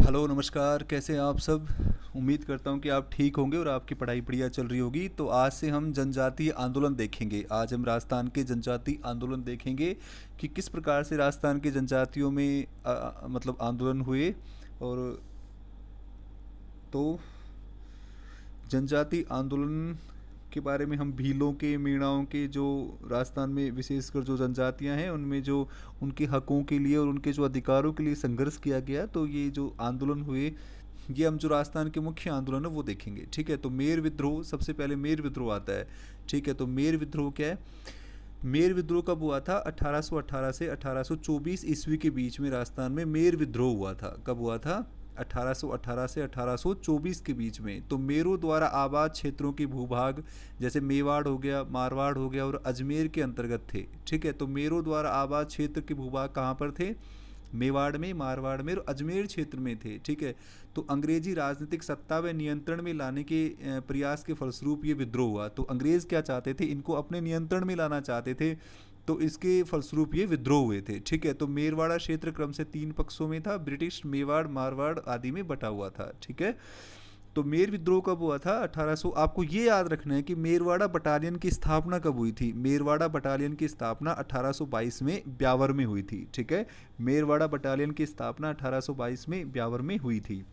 Hello नमस्कार, कैसे हैं आप सब। उम्मीद करता हूं कि आप ठीक होंगे और आपकी पढ़ाई बढ़िया चल रही होगी। तो आज से हम जनजातीय आंदोलन देखेंगे। आज हम राजस्थान के जनजातीय आंदोलन देखेंगे कि किस प्रकार से राजस्थान के जनजातियों में मतलब आंदोलन हुए। और तो जनजातीय आंदोलन के बारे में हम भीलों के, मीणाओं के, जो राजस्थान में विशेषकर जो जनजातियां हैं उनमें जो उनके हकों के लिए और उनके जो अधिकारों के लिए संघर्ष किया गया, तो ये जो आंदोलन हुए, ये हम जो राजस्थान के मुख्य आंदोलन है वो देखेंगे। ठीक है, तो मेर विद्रोह, सबसे पहले मेर विद्रोह आता है। ठीक है, तो मेर विद्रोह क्या है। मेर विद्रोह कब हुआ था? 1818 से 1824 ईस्वी के बीच में राजस्थान में मेर विद्रोह हुआ था। कब हुआ था? 1818 से 1824 के बीच में। तो मेरों द्वारा आबाद क्षेत्रों के भूभाग, जैसे मेवाड़ हो गया, मारवाड़ हो गया और अजमेर के अंतर्गत थे। ठीक है, तो मेरों द्वारा आबाद क्षेत्र के भूभाग कहाँ पर थे? मेवाड़ में, मारवाड़ में और अजमेर क्षेत्र में थे। ठीक है, तो अंग्रेजी राजनीतिक सत्ता व नियंत्रण में लाने के प्रयास के फलस्वरूप ये विद्रोह हुआ। तो अंग्रेज क्या चाहते थे? इनको अपने नियंत्रण में लाना चाहते थे, तो इसके फलस्वरूप ये विद्रोह हुए थे। ठीक है, तो मेरवाड़ा क्षेत्र क्रम से 3 पक्षों में था, ब्रिटिश, मेवाड़, मारवाड़ आदि में बटा हुआ था। ठीक है, तो मेर विद्रोह कब हुआ था? 1800। आपको ये याद रखना है कि मेरवाड़ा बटालियन की स्थापना कब हुई थी? मेरवाड़ा बटालियन की स्थापना 1822 में ब्यावर में हुई थी। ठीक है, मेरवाड़ा बटालियन की स्थापना 1822 में ब्यावर में हुई थी।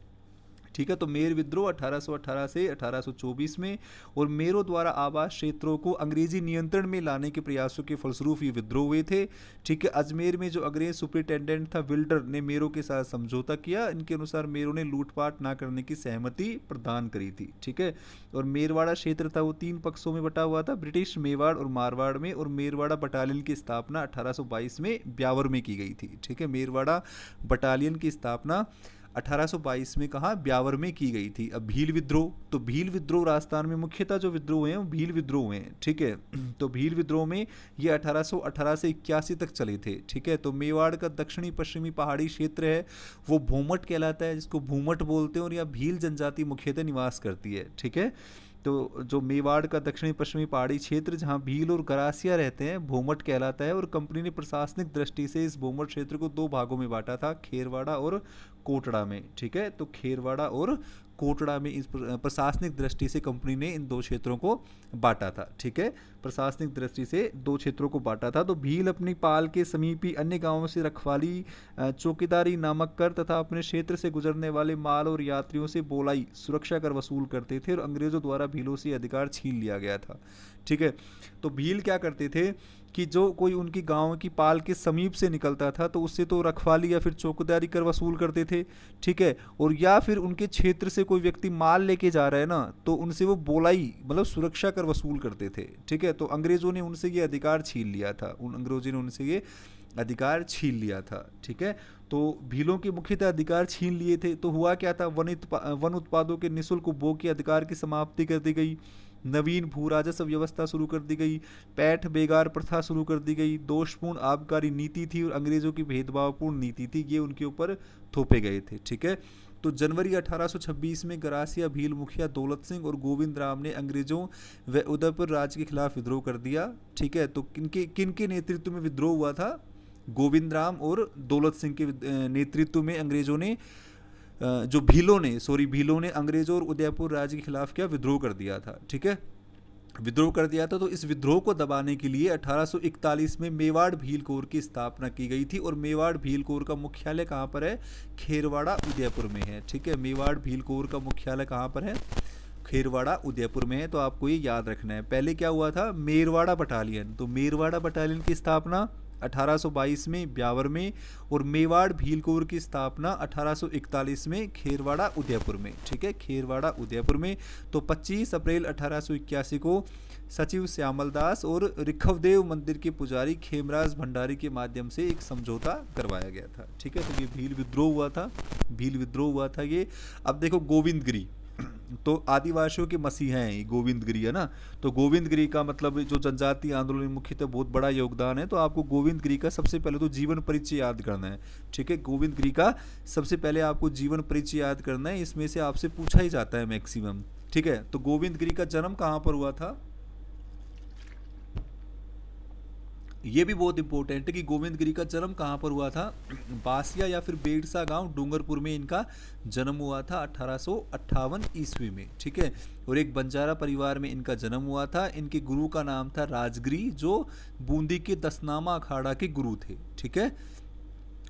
ठीक है, तो मेर विद्रोह 1818 से 1824 में, और मेरों द्वारा आवास क्षेत्रों को अंग्रेजी नियंत्रण में लाने के प्रयासों के फलस्वरूप ये विद्रोह हुए थे। ठीक है, अजमेर में जो अंग्रेज सुपरिटेंडेंट था विल्डर ने मेरों के साथ समझौता किया। इनके अनुसार मेरों ने लूटपाट ना करने की सहमति प्रदान करी थी। ठीक है, और मेरवाड़ा क्षेत्र था वो 3 पक्षों में बटा हुआ था, ब्रिटिश, मेवाड़ और मारवाड़ में, और मेरवाड़ा बटालियन की स्थापना 1822 में ब्यावर में की गई थी। ठीक है, मेरवाड़ा बटालियन की स्थापना 1822 में कहा? ब्यावर में की गई थी। अब भील विद्रोह, तो भील विद्रोह राजस्थान में मुख्यतः जो विद्रोह हैं वो भील विद्रोह हैं। ठीक है, तो भील विद्रोह में ये 1818 से 81 तक चले थे। ठीक है, तो मेवाड़ का दक्षिणी पश्चिमी पहाड़ी क्षेत्र है वो भूमट कहलाता है, जिसको भूमट बोलते हैं, और यहाँ भील जनजाति मुख्यतः निवास करती है। ठीक है, तो जो मेवाड़ का दक्षिणी पश्चिमी पहाड़ी क्षेत्र जहाँ भील और गरासिया रहते हैं, भूमट कहलाता है। और कंपनी ने प्रशासनिक दृष्टि से इस भूमट क्षेत्र को 2 भागों में बांटा था, खेरवाड़ा और कोटड़ा में। ठीक है, तो खेरवाड़ा और कोटड़ा में इस प्रशासनिक दृष्टि से कंपनी ने इन 2 क्षेत्रों को बांटा था। ठीक है, प्रशासनिक दृष्टि से 2 क्षेत्रों को बांटा था। तो भील अपनी पाल के समीपी अन्य गांवों से रखवाली, चौकीदारी, नामक कर तथा अपने क्षेत्र से गुजरने वाले माल और यात्रियों से बोलाई, सुरक्षा कर वसूल करते थे, और अंग्रेजों द्वारा भीलों से अधिकार छीन लिया गया था। ठीक है, तो भील क्या करते थे कि जो कोई उनकी गांव की पाल के समीप से निकलता था तो उससे तो रखवाली या फिर चौकीदारी कर वसूल करते थे। ठीक है, और या फिर उनके क्षेत्र से कोई व्यक्ति माल लेके जा रहा है ना, तो उनसे वो बोलाई मतलब सुरक्षा कर वसूल करते थे। ठीक है, तो अंग्रेजों ने उनसे ये अधिकार छीन लिया था, उन अंग्रेजों ने उनसे ये अधिकार छीन लिया था। ठीक है, तो भीलों के मुख्यतः अधिकार छीन लिए थे। तो हुआ क्या था? वन उत्पादों के निःशुल्क उपभोग के अधिकार की समाप्ति कर दी गई, नवीन भू राजस्व व्यवस्था शुरू कर दी गई, पैठ बेगार प्रथा शुरू कर दी गई, दोषपूर्ण आबकारी नीति थी और अंग्रेजों की भेदभावपूर्ण नीति थी, ये उनके ऊपर थोपे गए थे। ठीक है, तो जनवरी 1826 में गरासिया भील मुखिया दौलत सिंह और गोविंद राम ने अंग्रेजों व उदयपुर राज्य के खिलाफ विद्रोह कर दिया। ठीक है, तो किनके नेतृत्व में विद्रोह हुआ था? गोविंद राम और दौलत सिंह के नेतृत्व में अंग्रेजों ने, जो भीलों ने अंग्रेजों और उदयपुर राज्य के खिलाफ क्या विद्रोह कर दिया था। ठीक है, विद्रोह कर दिया था। तो इस विद्रोह को दबाने के लिए 1841 में मेवाड़ भील कोर की स्थापना की गई थी, और मेवाड़ भील कोर का मुख्यालय कहाँ पर है? खेरवाड़ा उदयपुर में है। ठीक है, मेवाड़ भील कोर का मुख्यालय कहाँ पर है? खेरवाड़ा उदयपुर में है। तो आपको ये याद रखना है। पहले क्या हुआ था? मेरवाड़ा बटालियन, तो मेरवाड़ा बटालियन की स्थापना 1822 में ब्यावर में, और मेवाड़ भील कोर की स्थापना 1841 में खेरवाड़ा उदयपुर में। ठीक है, खेरवाड़ा उदयपुर में। तो 25 अप्रैल 1881 को सचिव श्यामल दास और ऋखवदेव मंदिर के पुजारी खेमराज भंडारी के माध्यम से एक समझौता करवाया गया था। ठीक है, तो ये भील विद्रोह हुआ था, भील विद्रोह हुआ था ये। अब देखो गोविंदगिरी, तो आदिवासियों के मसीहा हैं ये गोविंदगिरी, है ना। तो गोविंदगिरी का मतलब जो जनजातीय आंदोलन में मुख्यतः बहुत बड़ा योगदान है। तो आपको गोविंदगिरी का सबसे पहले तो जीवन परिचय याद करना है। ठीक है, गोविंदगिरी का सबसे पहले आपको जीवन परिचय याद करना है, इसमें से आपसे पूछा ही जाता है मैक्सिमम। ठीक है, तो गोविंदगिरी का जन्म कहाँ पर हुआ था? ये भी बहुत इंपॉर्टेंट है कि गोविंद गिरी का जन्म कहाँ पर हुआ था। बासिया या फिर बेड़सा गांव डूंगरपुर में इनका जन्म हुआ था 1858 ईस्वी में, ठीक है। और एक बंजारा परिवार में इनका जन्म हुआ था। इनके गुरु का नाम था राजगिरी, जो बूंदी के दसनामा अखाड़ा के गुरु थे, ठीक है।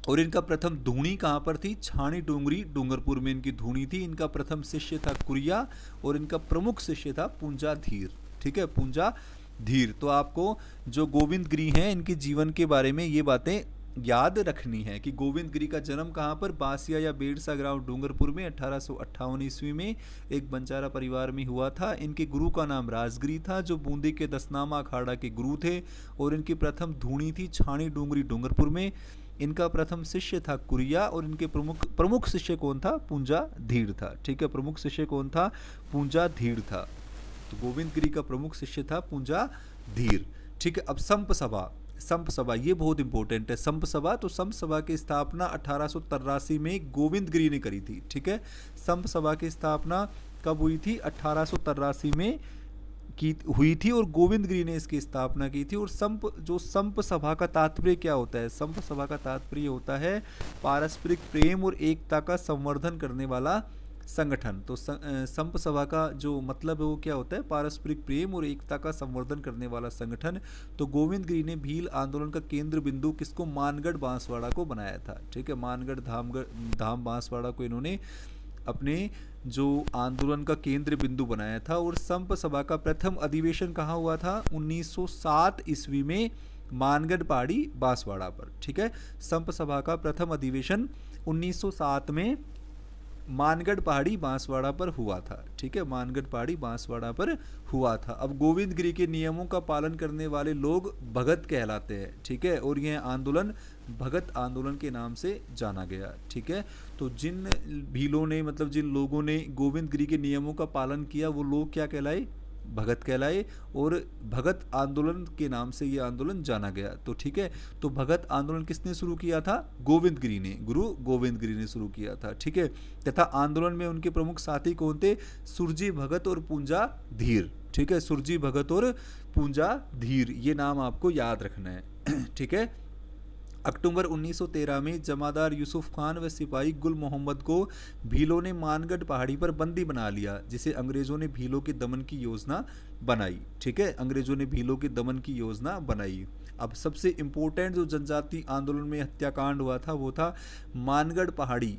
और इनका प्रथम धूनी कहाँ पर थी? छाणी डोंगरी डूंगरपुर में इनकी धूनी थी। इनका प्रथम शिष्य था कुरिया और इनका प्रमुख शिष्य था पूंजा धीर, ठीक है, पूंजा धीर। तो आपको जो गोविंद गिरी हैं इनके जीवन के बारे में ये बातें याद रखनी है कि गोविंद गिरी का जन्म कहाँ पर? बासिया या बेड़सा गांव डूंगरपुर में 1858 ईस्वी में एक बंजारा परिवार में हुआ था। इनके गुरु का नाम राजगिरी था, जो बूंदी के दसनामा अखाड़ा के गुरु थे। और इनकी प्रथम धूनी थी छाणी डूंगरी डूंगरपुर में। इनका प्रथम शिष्य था कुरिया और इनके प्रमुख शिष्य कौन था? पूंजा धीर था, ठीक है। प्रमुख शिष्य कौन था? पूंजा धीर था। तो गोविंद गिरी का प्रमुख शिष्य था पूंजा धीर, ठीक है। अब संप सभा ये बहुत इंपॉर्टेंट है। संप सभा, तो संप सभा की स्थापना 1883 में गोविंद गिरी ने करी थी, ठीक है। संप सभा की स्थापना कब हुई थी? 1883 में की हुई थी और गोविंद गिरी ने इसकी स्थापना की थी। और संप सभा का तात्पर्य क्या होता है? संप सभा का तात्पर्य होता है पारस्परिक प्रेम और एकता का संवर्धन करने वाला संगठन। तो संप सभा का जो मतलब है वो क्या होता है? पारस्परिक प्रेम और एकता का संवर्धन करने वाला संगठन। तो गोविंद गिरी ने भील आंदोलन का केंद्र बिंदु किसको? मानगढ़ बांसवाड़ा को बनाया था, ठीक है। मानगढ़ धाम बांसवाड़ा को इन्होंने अपने जो आंदोलन का केंद्र बिंदु बनाया था। और संप सभा का प्रथम अधिवेशन कहाँ हुआ था? 1907 ईस्वी में मानगढ़ पहाड़ी बांसवाड़ा पर, ठीक है। संप सभा का प्रथम अधिवेशन 1907 में मानगढ़ पहाड़ी बांसवाड़ा पर हुआ था, ठीक है। मानगढ़ पहाड़ी बांसवाड़ा पर हुआ था। अब गोविंद गिरी के नियमों का पालन करने वाले लोग भगत कहलाते हैं, ठीक है। और यह आंदोलन भगत आंदोलन के नाम से जाना गया, ठीक है। तो जिन भीलों ने, मतलब जिन लोगों ने गोविंद गिरी के नियमों का पालन किया वो लोग क्या कहलाए? भगत कहलाए। और भगत आंदोलन के नाम से ये आंदोलन जाना गया, तो ठीक है। तो भगत आंदोलन किसने शुरू किया था? गोविंद गिरी ने, गुरु गोविंद गिरी ने शुरू किया था, ठीक है। तथा आंदोलन में उनके प्रमुख साथी कौन थे? सुरजी भगत और पूंजा धीर, ठीक है। सुरजी भगत और पूंजा धीर, ये नाम आपको याद रखना है, ठीक है। अक्टूबर 1913 में जमादार यूसुफ खान व सिपाही गुल मोहम्मद को भीलों ने मानगढ़ पहाड़ी पर बंदी बना लिया, जिसे अंग्रेजों ने भीलों के दमन की योजना बनाई, ठीक है। अंग्रेजों ने भीलों के दमन की योजना बनाई। अब सबसे इम्पोर्टेंट जो जनजाति आंदोलन में हत्याकांड हुआ था वो था मानगढ़ पहाड़ी,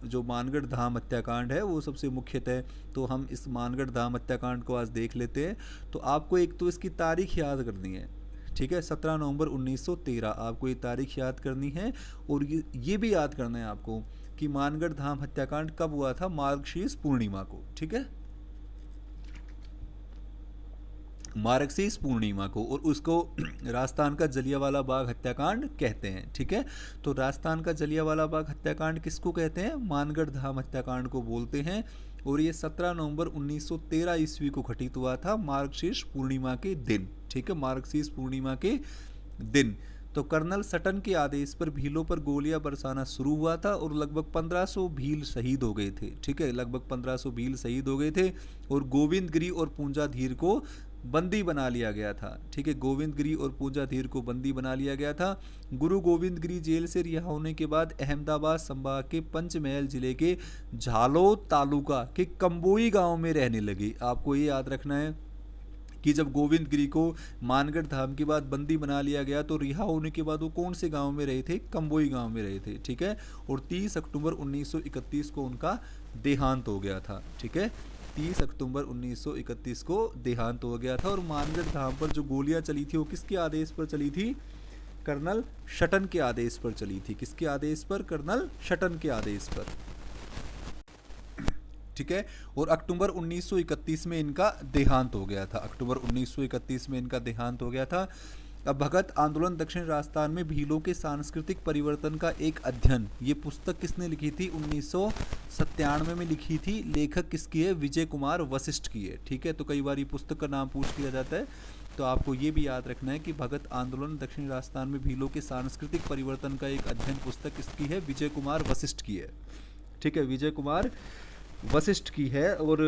जो मानगढ़ धाम हत्याकांड है वो सबसे मुख्यतः। तो हम इस मानगढ़ धाम हत्याकांड को आज देख लेते हैं। तो आपको एक तो इसकी तारीख याद करनी है, ठीक है। 17 नवंबर 1913 आपको ये तारीख याद करनी है। और ये भी याद करना है आपको कि मानगढ़ धाम हत्याकांड कब हुआ था? मार्गशीर्ष पूर्णिमा को, ठीक है, मार्गशीर्ष पूर्णिमा को। और उसको राजस्थान का जलियांवाला बाग हत्याकांड कहते हैं, ठीक है। तो राजस्थान का जलियांवाला बाग हत्याकांड किसको कहते हैं? मानगढ़ धाम हत्याकांड को बोलते हैं। और ये 17 नवंबर 1913 ईस्वी को घटित हुआ था, मार्गशीर्ष पूर्णिमा के दिन, ठीक है, मार्गशीर्ष पूर्णिमा के दिन। तो कर्नल सटन के आदेश पर भीलों पर गोलियां बरसाना शुरू हुआ था और लगभग 1500 भील शहीद हो गए थे, ठीक है, लगभग 1500 भील शहीद हो गए थे। और गोविंद गिरी और पूंजा धीर को बंदी बना लिया गया था, ठीक है। गोविंद गिरी और पूंजा धीर को बंदी बना लिया गया था। गुरु गोविंद गिरी जेल से रिहा होने के बाद अहमदाबाद संभाग के पंचमहल जिले के झालोद तालुका के कंबोई गांव में रहने लगे। आपको ये याद रखना है कि जब गोविंद गिरी को मानगढ़ धाम के बाद बंदी बना लिया गया तो रिहा होने के बाद वो कौन से गांव में रहे थे? कंबोई गांव में रहे थे, ठीक है। और 30 अक्टूबर 1931 को उनका देहांत हो गया था, ठीक है। 30 अक्टूबर 1931 को देहांत हो गया था। और मानगढ़ धाम पर जो गोलियां चली थी वो किसके आदेश पर चली थी? कर्नल शटन के आदेश पर चली थी। किसके आदेश पर? कर्नल शटन के आदेश पर, ठीक है। और अक्टूबर 1931 में इनका देहांत हो गया था। अक्टूबर 1931 में इनका देहांत हो गया था। अब भगत आंदोलन दक्षिण राजस्थान में भीलों के सांस्कृतिक परिवर्तन का एक अध्ययन, ये पुस्तक किसने लिखी थी? 1997 में लिखी थी। लेखक किसकी है? विजय कुमार वशिष्ठ की है, ठीक है। तो कई बार ये पुस्तक का नाम पूछ लिया जाता है, तो आपको ये भी याद रखना है कि भगत आंदोलन दक्षिण राजस्थान में भीलों के सांस्कृतिक परिवर्तन का एक अध्ययन पुस्तक किसकी है? विजय कुमार वशिष्ठ की है, ठीक है, विजय कुमार वशिष्ठ की है। और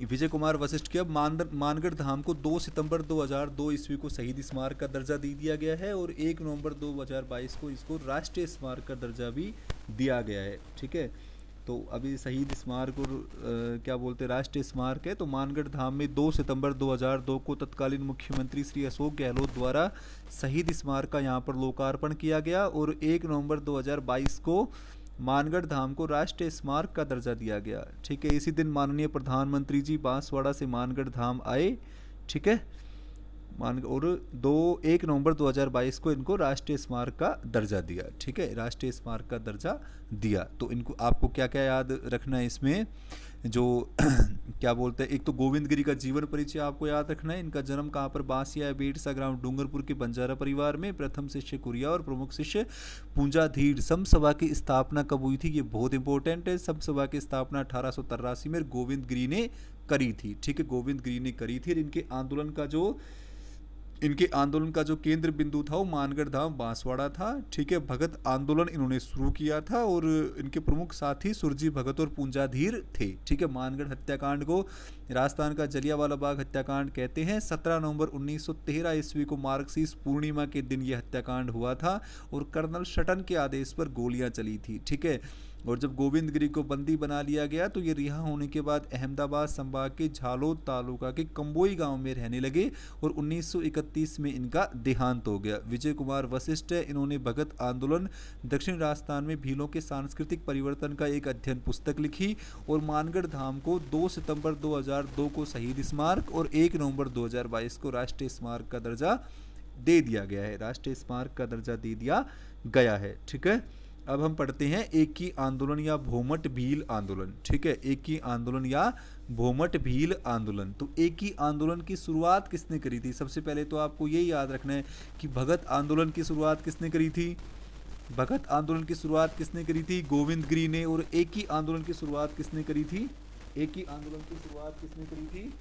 विजय कुमार वशिष्ठ के अब मानगढ़ धाम को 2 सितंबर 2002 ईस्वी को शहीद स्मारक का दर्जा दे दिया गया है और 1 नवंबर 2022 को इसको राष्ट्रीय स्मारक का दर्जा भी दिया गया है। ठीक है, तो अभी शहीद स्मारक और क्या बोलते हैं राष्ट्रीय स्मारक है। तो मानगढ़ धाम में 2 सितंबर 2002 को तत्कालीन मुख्यमंत्री श्री अशोक गहलोत द्वारा शहीद स्मारक का यहाँ पर लोकार्पण किया गया और 1 नवंबर 2022 को मानगढ़ धाम को राष्ट्रीय स्मारक का दर्जा दिया गया। ठीक है, इसी दिन माननीय प्रधानमंत्री जी बांसवाड़ा से मानगढ़ धाम आए। ठीक है, और 1 नवंबर 2022 को इनको राष्ट्रीय स्मारक का दर्जा दिया। ठीक है, राष्ट्रीय स्मारक का दर्जा दिया। तो इनको आपको क्या क्या याद रखना है इसमें, जो क्या बोलते हैं, एक तो गोविंद गिरी का जीवन परिचय आपको याद रखना है। इनका जन्म कहाँ पर, बांसिया बेड़सा ग्राम डूंगरपुर के बंजारा परिवार में। प्रथम शिष्य कुरिया और प्रमुख शिष्य पूंजाधीर। समसभा की स्थापना कब हुई थी, ये बहुत इंपॉर्टेंट है। समसभा की स्थापना 1883 में गोविंद गिरी ने करी थी। ठीक है, गोविंद गिरी ने करी थी। इनके आंदोलन का जो केंद्र बिंदु था वो मानगढ़ धाम बांसवाड़ा था। ठीक है, भगत आंदोलन इन्होंने शुरू किया था और इनके प्रमुख साथी सुरजी भगत और पूंजाधीर थे। ठीक है, मानगढ़ हत्याकांड को राजस्थान का जलियांवाला बाग हत्याकांड कहते हैं। 17 नवंबर 1913 ईस्वी को मार्गशीर्ष पूर्णिमा के दिन यह हत्याकांड हुआ था और कर्नल शटन के आदेश पर गोलियां चली थी। ठीक है, और जब गोविंद गिरी को बंदी बना लिया गया तो ये रिहा होने के बाद अहमदाबाद संभाग के झालोद तालुका के कंबोई गांव में रहने लगे और 1931 में इनका देहांत हो गया। विजय कुमार वशिष्ठ है, इन्होंने भगत आंदोलन, दक्षिण राजस्थान में भीलों के सांस्कृतिक परिवर्तन का एक अध्ययन पुस्तक लिखी और मानगढ़ धाम को 2 सितंबर 2002 को शहीद स्मारक और 1 नवंबर 2022 को राष्ट्रीय स्मारक का दर्जा दे दिया गया है। राष्ट्रीय स्मारक का दर्जा दे दिया गया है। ठीक है, अब हम पढ़ते हैं एक ही आंदोलन या भोमट भील आंदोलन। ठीक है, एक ही आंदोलन या भोमट भील आंदोलन। तो एक ही आंदोलन की शुरुआत किसने करी थी? सबसे पहले तो आपको ये याद रखना है कि भगत आंदोलन की शुरुआत किसने करी थी? भगत आंदोलन की शुरुआत किसने करी थी? गोविंद गिरी ने। और एक ही आंदोलन की शुरुआत किसने करी थी? एक ही आंदोलन की शुरुआत किसने करी थी?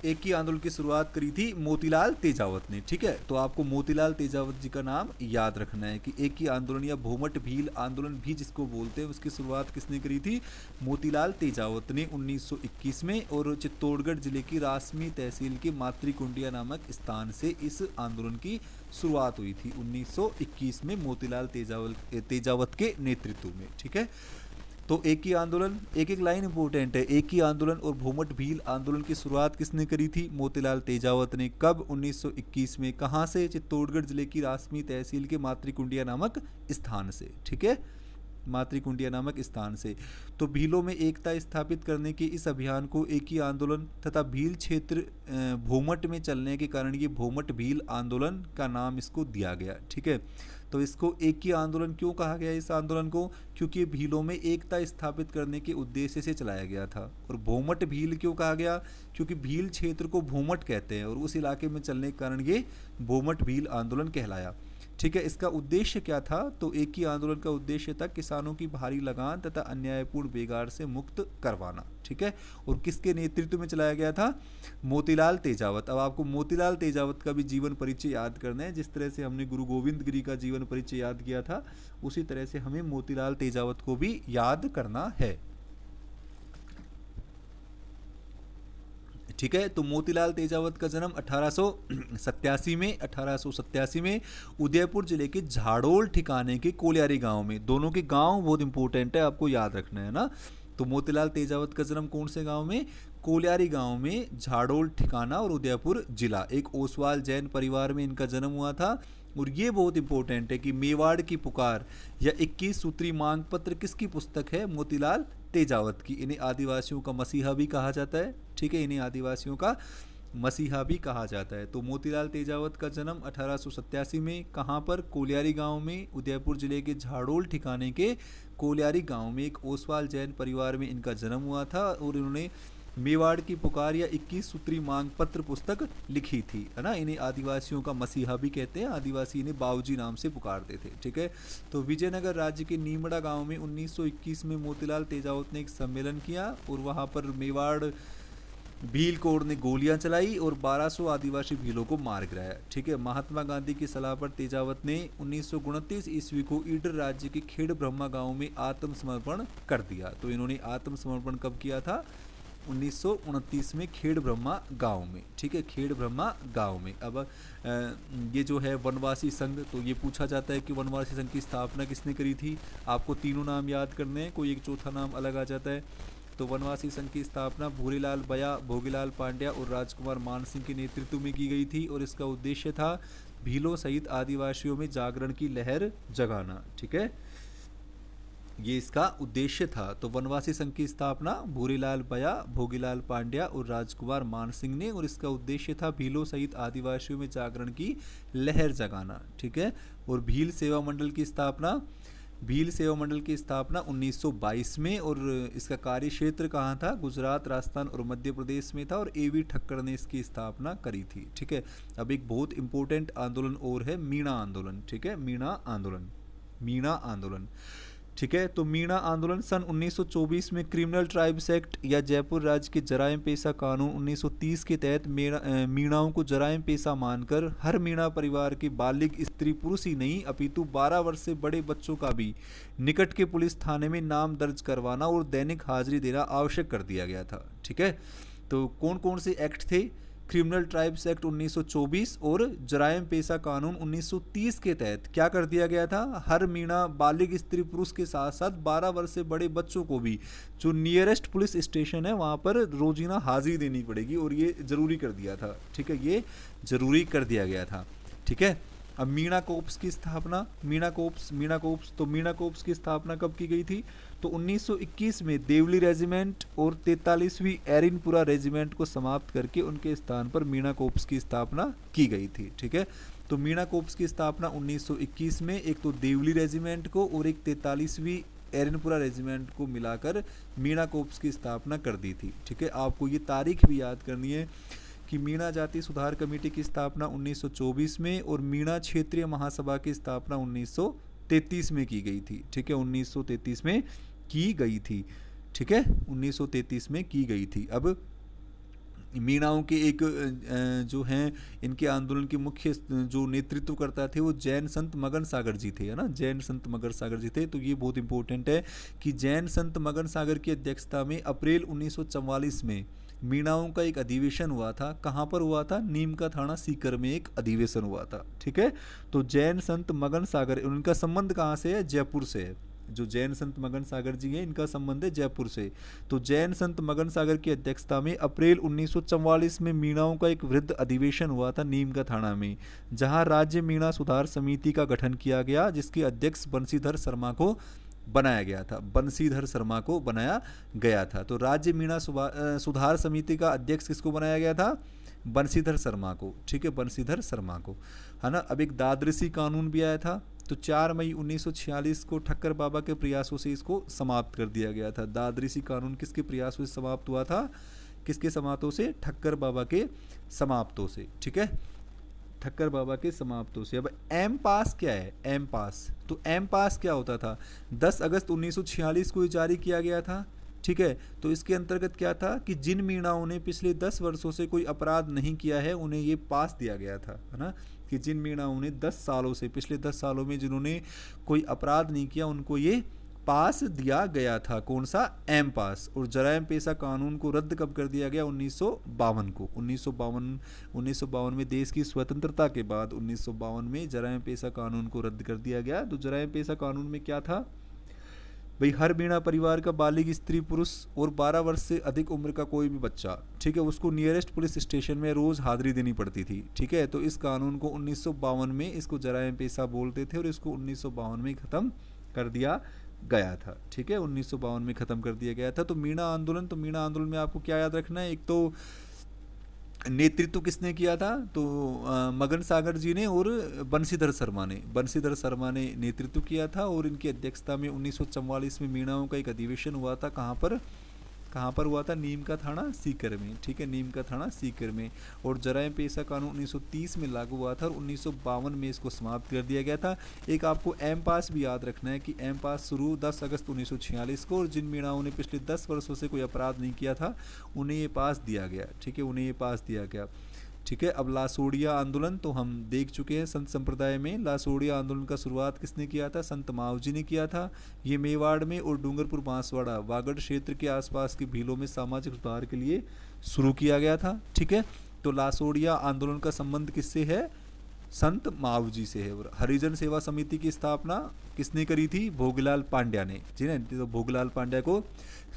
एक ही आंदोलन की शुरुआत करी थी मोतीलाल तेजावत ने। ठीक है, तो आपको मोतीलाल तेजावत जी का नाम याद रखना है कि एक ही आंदोलन या भोमट भील आंदोलन भी जिसको बोलते हैं उसकी शुरुआत किसने करी थी? मोतीलाल तेजावत ने 1921 में। और चित्तौड़गढ़ जिले की रासमी तहसील के मातृकुंडिया नामक स्थान से इस आंदोलन की शुरुआत हुई थी 1921 में मोतीलाल तेजावत के नेतृत्व में। ठीक है, तो एक ही आंदोलन, एक एक लाइन इंपॉर्टेंट है। एक ही आंदोलन और भोमट भील आंदोलन की शुरुआत किसने करी थी? मोतीलाल तेजावत ने। कब? 1921 में। कहाँ से? चित्तौड़गढ़ जिले की रासमी तहसील के मातृकुंडिया नामक स्थान से। ठीक है, मातृकुंडिया नामक स्थान से। तो भीलों में एकता स्थापित करने के इस अभियान को एक ही आंदोलन तथा भील क्षेत्र भोमट में चलने के कारण ये भोमट भील आंदोलन का नाम इसको दिया गया। ठीक है, तो इसको एक ही आंदोलन क्यों कहा गया इस आंदोलन को? क्योंकि भीलों में एकता स्थापित करने के उद्देश्य से चलाया गया था। और भोमट भील क्यों कहा गया? क्योंकि भील क्षेत्र को भोमट कहते हैं और उस इलाके में चलने के कारण ये भोमट भील आंदोलन कहलाया। ठीक है, इसका उद्देश्य क्या था? तो एक ही आंदोलन का उद्देश्य था किसानों की भारी लगान तथा अन्यायपूर्ण बेगार से मुक्त करवाना। ठीक है, और किसके नेतृत्व में चलाया गया था? मोतीलाल तेजावत। अब आपको मोतीलाल तेजावत का भी जीवन परिचय याद करना है। जिस तरह से हमने गुरु गोविंद गिरी का जीवन परिचय याद किया था उसी तरह से हमें मोतीलाल तेजावत को भी याद करना है। ठीक है, तो मोतीलाल तेजावत का जन्म 1887 में उदयपुर जिले के झाड़ोल ठिकाने के कोलियारी गांव में। दोनों के गांव बहुत इंपॉर्टेंट है, आपको याद रखना है ना। तो मोतीलाल तेजावत का जन्म कौन से गांव में? कोलियारी गांव में, झाड़ोल ठिकाना और उदयपुर जिला। एक ओसवाल जैन परिवार में इनका जन्म हुआ था। और ये बहुत इंपॉर्टेंट है कि मेवाड़ की पुकार या 21 सूत्री मांग पत्र किसकी पुस्तक है? मोतीलाल तेजावत की। इन्हें आदिवासियों का मसीहा भी कहा जाता है। ठीक है, इन्हें आदिवासियों का मसीहा भी कहा जाता है। तो मोतीलाल तेजावत का जन्म 1887 में कहाँ पर? कोलियारी गांव में, उदयपुर जिले के झाड़ोल ठिकाने के कोलियारी गांव में एक ओसवाल जैन परिवार में इनका जन्म हुआ था। और इन्होंने मेवाड़ की पुकार या 21 सूत्री मांग पत्र पुस्तक लिखी थी, है ना। इन्हें आदिवासियों का मसीहा भी कहते हैं। आदिवासी इन्हें बाबूजी नाम से पुकारते थे। ठीक है, तो विजयनगर राज्य के नीमड़ा गांव में 1921 में मोतीलाल तेजावत ने एक सम्मेलन किया और वहां पर मेवाड़ भील कोड ने गोलियां चलाई और 1200 आदिवासी भीलों को मार गिराया। ठीक है, महात्मा गांधी की सलाह पर तेजावत ने 1929 ईस्वी को ईडर राज्य के खेड़ ब्रह्मा गांव में आत्मसमर्पण कर दिया। तो इन्होंने आत्मसमर्पण कब किया था? 1929 में खेड़ ब्रह्मा गांव में। ठीक है, खेड़ ब्रह्मा गांव में। अब ये जो है वनवासी संघ, तो ये पूछा जाता है कि वनवासी संघ की स्थापना किसने करी थी? आपको तीनों नाम याद करने हैं, कोई एक चौथा नाम अलग आ जाता है। तो वनवासी संघ की स्थापना भूरीलाल बया, भोगीलाल पांड्या और राजकुमार मानसिंह के नेतृत्व में की गई थी और इसका उद्देश्य था भीलों सहित आदिवासियों में जागरण की लहर जगाना। ठीक है, ये इसका उद्देश्य था। तो वनवासी संघ की स्थापना भूरीलाल बया, भोगीलाल पांड्या और राजकुमार मानसिंह ने, और इसका उद्देश्य था भीलों सहित आदिवासियों में जागरण की लहर जगाना। ठीक है, और भील सेवा मंडल की स्थापना, भील सेवा मंडल की स्थापना 1922 में, और इसका कार्य क्षेत्र कहाँ था? गुजरात, राजस्थान और मध्य प्रदेश में था, और एवी ठक्कर ने इसकी स्थापना करी थी। ठीक है, अब एक बहुत इंपॉर्टेंट आंदोलन और है, मीणा आंदोलन। ठीक है, मीणा आंदोलन, मीणा आंदोलन। ठीक है, तो मीणा आंदोलन सन 1924 में क्रिमिनल ट्राइब्स एक्ट या जयपुर राज्य के जराइम पेशा कानून 1930 के तहत मीणाओं को जराइम पेशा मानकर हर मीणा परिवार के बालिग स्त्री पुरुष ही नहीं अपितु 12 वर्ष से बड़े बच्चों का भी निकट के पुलिस थाने में नाम दर्ज करवाना और दैनिक हाजिरी देना आवश्यक कर दिया गया था। ठीक है, तो कौन कौन से एक्ट थे? क्रिमिनल ट्राइब्स एक्ट 1924 और जराइम पेशा कानून 1930 के तहत क्या कर दिया गया था? हर मीणा बालिग स्त्री पुरुष के साथ साथ 12 वर्ष से बड़े बच्चों को भी जो नियरेस्ट पुलिस स्टेशन है वहाँ पर रोजीना हाजिरी देनी पड़ेगी, और ये जरूरी कर दिया था। ठीक है, ये जरूरी कर दिया गया था। ठीक है, अब मीणा कोप्स की स्थापना, मीणा कोप्स तो मीणा कोप्स की स्थापना कब की गई थी? तो 1921 में देवली रेजिमेंट और 43वीं एरिनपुरा रेजिमेंट को समाप्त करके उनके स्थान पर मीणा कोप्स की स्थापना की गई थी। ठीक है, तो मीणा कोप्स की स्थापना 1921 में एक तो देवली रेजिमेंट को और एक 43वीं एरिनपुरा रेजिमेंट को मिलाकर मीणा कोप्स की स्थापना कर दी थी। ठीक है, आपको ये तारीख भी याद करनी है कि मीणा जाति सुधार कमेटी की स्थापना 1924 में और मीणा क्षेत्रीय महासभा की स्थापना 1933 में की गई थी। ठीक है, 1933 में की गई थी। ठीक है, 1933 में की गई थी। अब मीणाओं के एक जो हैं इनके आंदोलन के मुख्य जो नेतृत्व करता थे वो जैन संत मगन सागर जी थे, है ना, जैन संत मगन सागर जी थे। तो ये बहुत इंपॉर्टेंट है कि जैन संत मगन सागर की अध्यक्षता में अप्रैल 1944 में मीणाओं का एक अधिवेशन हुआ था। कहाँ पर हुआ था? नीम का थाना सीकर में एक अधिवेशन हुआ था। ठीक है, तो जैन संत मगन सागर, उनका संबंध कहाँ से है? जयपुर से है। जो जैन संत मगन सागर जी हैं इनका संबंध है जयपुर से। तो जैन संत मगन सागर की अध्यक्षता में अप्रैल 1944 में मीणाओं का एक वृहद अधिवेशन हुआ था नीम का थाना में, जहां राज्य मीणा सुधार समिति का गठन किया गया, जिसके अध्यक्ष बंशीधर शर्मा को बनाया गया था। बंशीधर शर्मा को बनाया गया था। तो राज्य मीणा सुधार समिति का अध्यक्ष किसको बनाया गया था? बंशीधर शर्मा को। ठीक है, बंशीधर शर्मा को, है ना। अब एक दादरसी कानून भी आया था। तो 4 मई 1946 को ठक्कर बाबा के प्रयासों से इसको समाप्त कर दिया गया था। दादरसी कानून किसके प्रयासों से समाप्त हुआ था? किसके समाप्तों से? ठक्कर बाबा के समाप्तों से। ठीक है, ठक्कर बाबा के समाप्तों से। अब एम पास क्या है? एम पास, तो एम पास क्या होता था? 10 अगस्त 1946 को जारी किया गया था। ठीक है, तो इसके अंतर्गत क्या था कि जिन मीणाओं ने पिछले 10 वर्षों से कोई अपराध नहीं किया है उन्हें ये पास दिया गया था, है ना, कि जिन मीणाओं ने 10 सालों से, पिछले 10 सालों में जिन्होंने कोई अपराध नहीं किया उनको ये पास दिया गया था। कौन सा? एम पास। और जराइम पेशा कानून को रद्द कब कर दिया गया? 1952 को। 1952 में देश की स्वतंत्रता के बाद 1952 में जराइम पेशा कानून को रद्द कर दिया गया। तो जराइम पेशा कानून में क्या था भाई? हर मीणा परिवार का बालिग स्त्री पुरुष और 12 वर्ष से अधिक उम्र का कोई भी बच्चा, ठीक है, उसको नियरेस्ट पुलिस स्टेशन में रोज हाजिरी देनी पड़ती थी। ठीक है, तो इस कानून को 1952 में इसको जराइम पेशा बोलते थे और इसको 1952 में ख़त्म कर दिया गया था। ठीक है, 1952 में ख़त्म कर दिया गया था। तो मीणा आंदोलन, तो मीणा आंदोलन में आपको क्या याद रखना है? एक तो नेतृत्व किसने किया था? तो मगन सागर जी ने और बंशीधर शर्मा ने नेतृत्व किया था। और इनकी अध्यक्षता में 1944 में मीणाओं का एक अधिवेशन हुआ था। कहाँ पर? कहाँ पर हुआ था? नीम का थाना सीकर में, ठीक है, नीम का थाना सीकर में। और जराइम पेशा कानून 1930 में लागू हुआ था और 1952 में इसको समाप्त कर दिया गया था। एक आपको एम पास भी याद रखना है कि एम पास शुरू 10 अगस्त 1946 को, और जिन मीणाओं ने पिछले 10 वर्षों से कोई अपराध नहीं किया था उन्हें ये पास दिया गया, ठीक है, उन्हें ये पास दिया गया, ठीक है। अब लासोड़िया आंदोलन तो हम देख चुके हैं संत संप्रदाय में। लासोड़िया आंदोलन का शुरुआत किसने किया था? संत मावजी ने किया था। ये मेवाड़ में और डूंगरपुर बांसवाड़ा वागड़ क्षेत्र के आसपास की भीलों में सामाजिक सुधार के लिए शुरू किया गया था, ठीक है। तो लासोड़िया आंदोलन का संबंध किससे है? संत मावजी से है। और हरिजन सेवा समिति की स्थापना किसने करी थी? भोगलाल पांड्या ने, जी ना। तो भोगलाल पांड्या को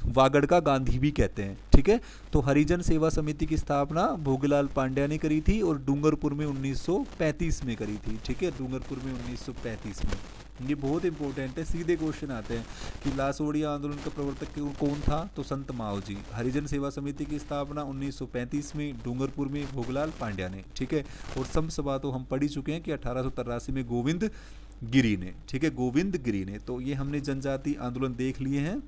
वागड़ का गांधी भी कहते हैं, ठीक है। तो हरिजन सेवा समिति की स्थापना भोगलाल पांड्या ने करी थी और डूंगरपुर में 1935 में करी थी, ठीक है, डूंगरपुर में 1935 में। ये बहुत इंपॉर्टेंट है, सीधे क्वेश्चन आते हैं कि लासोड़िया आंदोलन का प्रवर्तक कौन था? तो संत मावजी। हरिजन सेवा समिति की स्थापना 1935 में डूंगरपुर में भोगलाल पांड्या ने, ठीक है। और सम सभा तो हम पढ़ ही चुके हैं कि 1883 में गोविंद गिरी ने, ठीक है, गोविंद गिरी ने। तो ये हमने जनजाति आंदोलन देख लिए हैं।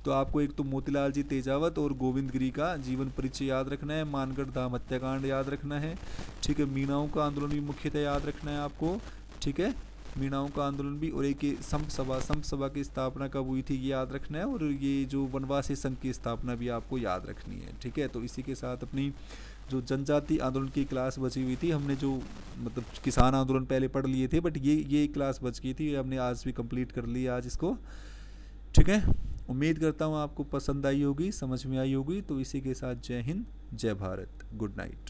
तो आपको एक तो मोतीलाल जी तेजावत और गोविंद गिरी का जीवन परिचय याद रखना है, मानगढ़ धाम हत्याकांड याद रखना है, ठीक है। मीणाओं का आंदोलन भी मुख्यतः याद रखना है आपको, ठीक है, मीणाओं का आंदोलन भी। और एक संप सभा की स्थापना कब हुई थी ये याद रखना है। और ये जो वनवासी संघ की स्थापना भी आपको याद रखनी है, ठीक है। तो इसी के साथ अपनी जो जनजाति आंदोलन की क्लास बची हुई थी, हमने जो मतलब किसान आंदोलन पहले पढ़ लिए थे, बट ये क्लास बच गई थी, हमने आज भी कंप्लीट कर लिया आज इसको, ठीक है। उम्मीद करता हूँ आपको पसंद आई होगी, समझ में आई होगी। तो इसी के साथ जय हिंद, जय भारत, गुड नाइट।